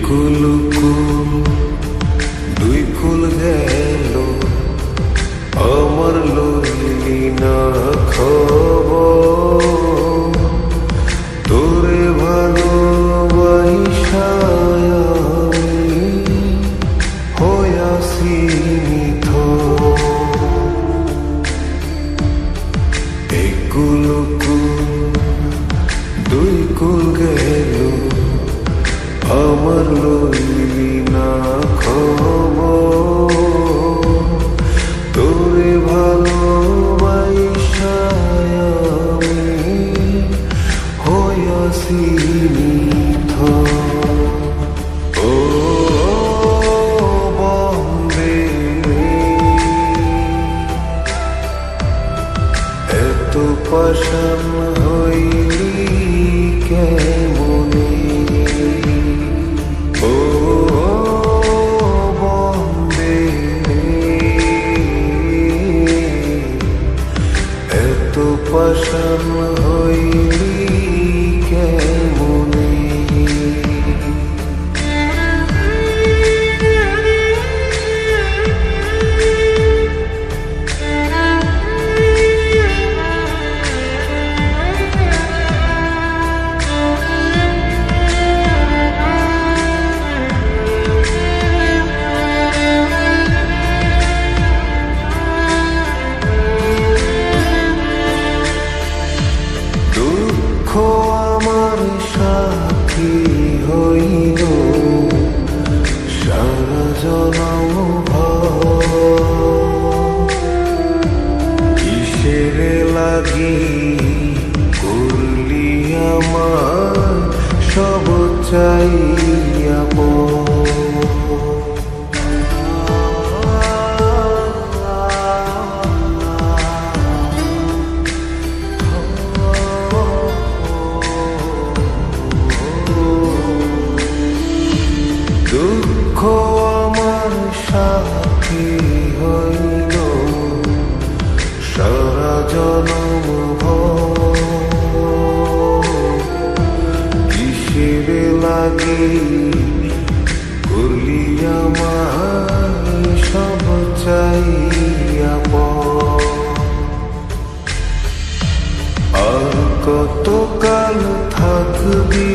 কুল কুল দুই কুল গেল আমার লইলি না খবর তোরে ভালোবাসা আমি হইয়াছি নিথর। এই কুল কুল দুই কুল গেল আমার লইলি না খবর তোরে ভালোবাসা আমি হইয়াছি নিথর। ও বন্দে এত পাষাণ হইলি কেমনে, ও বন্দে এত পাষাণ হইলি কেমনে। দুঃখ আমার সাথী হইল সারা জনম কিসের লাগি করলি আমার সব চাইয়া দুঃখ আমার সাথী হইল সারা জনম কিসের লাগি করলি আমার সব চাইয়া আর কতকাল থাকবি